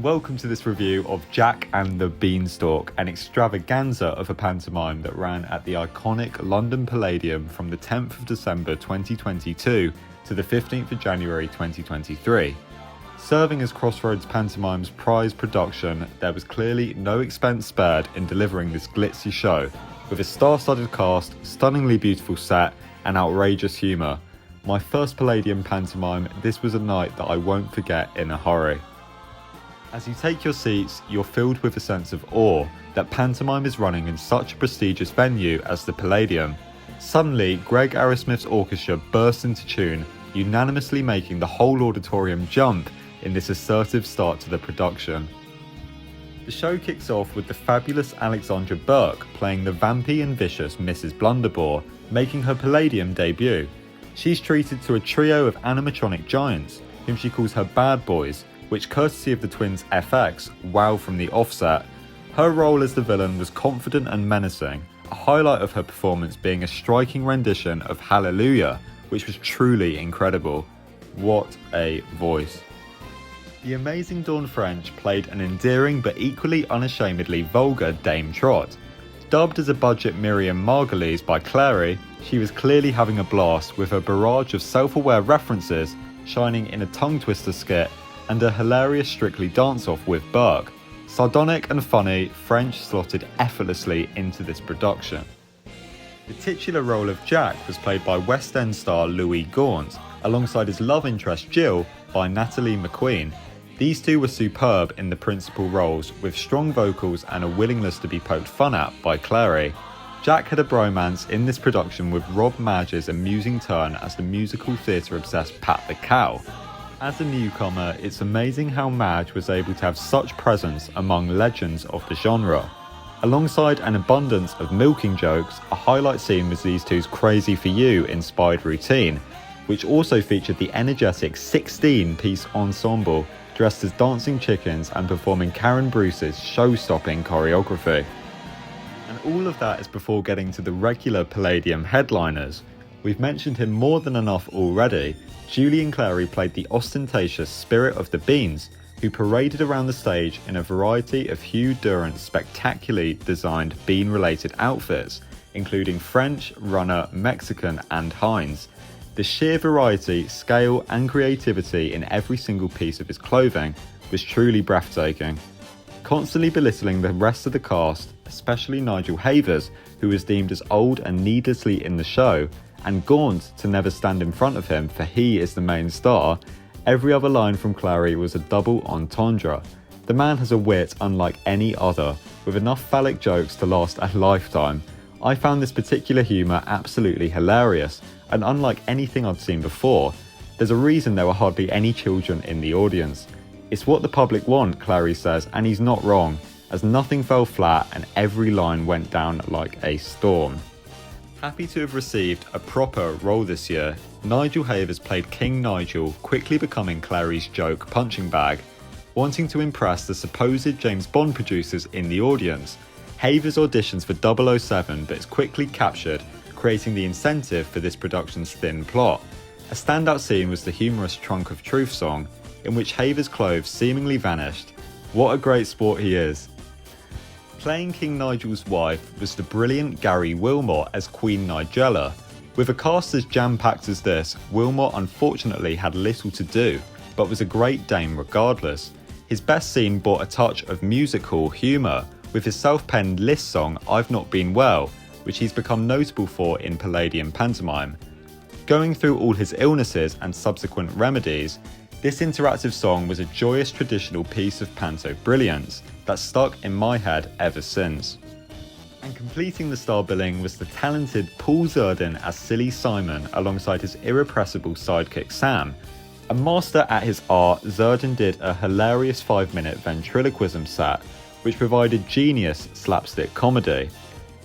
welcome to this review of Jack and the Beanstalk, an extravaganza of a pantomime that ran at the iconic London Palladium from the 10th of December 2022 to the 15th of January 2023. Serving as Crossroads Pantomime's prize production, there was clearly no expense spared in delivering this glitzy show, with a star-studded cast, stunningly beautiful set, and outrageous humour. My first Palladium pantomime, this was a night that I won't forget in a hurry. As you take your seats, you're filled with a sense of awe that pantomime is running in such a prestigious venue as the Palladium. Suddenly, Greg Arrowsmith's orchestra bursts into tune, unanimously making the whole auditorium jump in this assertive start to the production. The show kicks off with the fabulous Alexandra Burke playing the vampy and vicious Mrs. Blunderbore, making her Palladium debut. She's treated to a trio of animatronic giants, whom she calls her bad boys, which, courtesy of the twins FX, wow from the offset. Her role as the villain was confident and menacing, a highlight of her performance being a striking rendition of Hallelujah, which was truly incredible. What a voice. The amazing Dawn French played an endearing but equally unashamedly vulgar Dame Trot. Dubbed as a budget Miriam Margolyes by Clary, she was clearly having a blast with her barrage of self-aware references shining in a tongue-twister skit and a hilarious Strictly dance-off with Burke. Sardonic and funny, French slotted effortlessly into this production. The titular role of Jack was played by West End star Louis Gaunt, alongside his love interest Jill by Natalie McQueen. These two were superb in the principal roles, with strong vocals and a willingness to be poked fun at by Clary. Jack had a bromance in this production with Rob Madge's amusing turn as the musical theatre-obsessed Pat the Cow. As a newcomer, it's amazing how Madge was able to have such presence among legends of the genre. Alongside an abundance of milking jokes, a highlight scene was these two's Crazy For You inspired routine, which also featured the energetic 16-piece ensemble dressed as dancing chickens and performing Karen Bruce's show-stopping choreography. And all of that is before getting to the regular Palladium headliners. We've mentioned him more than enough already. Julian Clary played the ostentatious Spirit of the Beans, who paraded around the stage in a variety of Hugh Durant's spectacularly designed bean-related outfits, including French, Runner, Mexican and Heinz. The sheer variety, scale and creativity in every single piece of his clothing was truly breathtaking. Constantly belittling the rest of the cast, especially Nigel Havers, who was deemed as old and needlessly in the show, and Gaunt to never stand in front of him for he is the main star, every other line from Clary was a double entendre. The man has a wit unlike any other, with enough phallic jokes to last a lifetime. I found this particular humour absolutely hilarious, and unlike anything I'd seen before. There's a reason there were hardly any children in the audience. It's what the public want, Clary says, and he's not wrong, as nothing fell flat and every line went down like a storm. Happy to have received a proper role this year, Nigel Havers played King Nigel, quickly becoming Clary's joke punching bag. Wanting to impress the supposed James Bond producers in the audience, Havers auditions for 007 but is quickly captured, creating the incentive for this production's thin plot. A standout scene was the humorous Trunk of Truth song, in which Havers' clothes seemingly vanished. What a great sport he is. Playing King Nigel's wife was the brilliant Gary Wilmore as Queen Nigella. With a cast as jam-packed as this, Wilmore unfortunately had little to do, but was a great dame regardless. His best scene brought a touch of music hall humour, with his self-penned List song I've Not Been Well, which he's become notable for in Palladium pantomime. Going through all his illnesses and subsequent remedies, this interactive song was a joyous traditional piece of panto brilliance that stuck in my head ever since. And completing the star billing was the talented Paul Zerdin as Silly Simon alongside his irrepressible sidekick Sam. A master at his art, Zerdin did a hilarious 5-minute ventriloquism set, which provided genius slapstick comedy.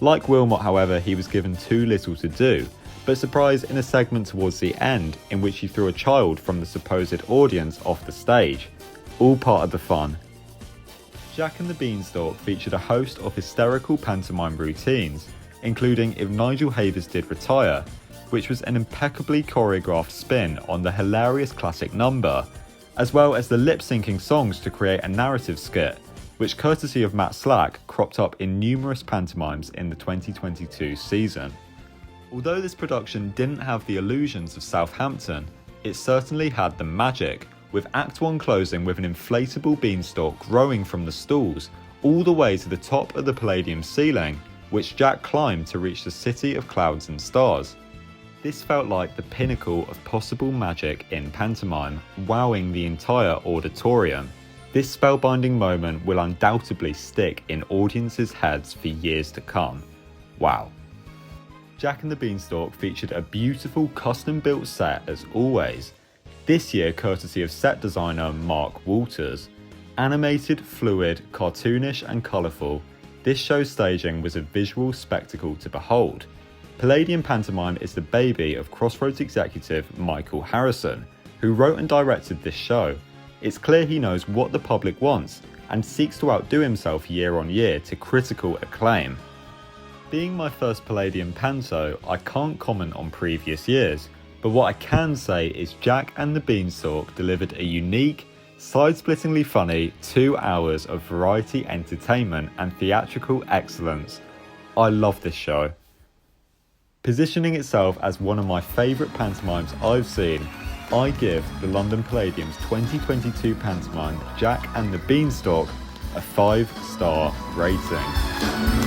Like Wilmot, however, he was given too little to do, but surprised in a segment towards the end in which he threw a child from the supposed audience off the stage. All part of the fun. Jack and the Beanstalk featured a host of hysterical pantomime routines, including If Nigel Havers Did Retire, which was an impeccably choreographed spin on the hilarious classic number. as well as the lip-syncing songs to create a narrative skit, which courtesy of Matt Slack cropped up in numerous pantomimes in the 2022 season. Although this production didn't have the illusions of Southampton, it certainly had the magic, with Act 1 closing with an inflatable beanstalk growing from the stalls all the way to the top of the Palladium ceiling, which Jack climbed to reach the city of clouds and stars. This felt like the pinnacle of possible magic in pantomime, wowing the entire auditorium. This spellbinding moment will undoubtedly stick in audiences' heads for years to come. Wow. Jack and the Beanstalk featured a beautiful custom-built set as always, this year courtesy of set designer Mark Walters. Animated, fluid, cartoonish and colourful, this show's staging was a visual spectacle to behold. Palladium Pantomime is the baby of Crossroads executive Michael Harrison, who wrote and directed this show. It's clear he knows what the public wants and seeks to outdo himself year on year to critical acclaim. Being my first Palladium Panto, I can't comment on previous years, but what I can say is Jack and the Beanstalk delivered a unique, side-splittingly funny 2 hours of variety entertainment and theatrical excellence. I love this show. Positioning itself as one of my favourite pantomimes I've seen, I give the London Palladium's 2022 pantomime Jack and the Beanstalk a 5-star rating.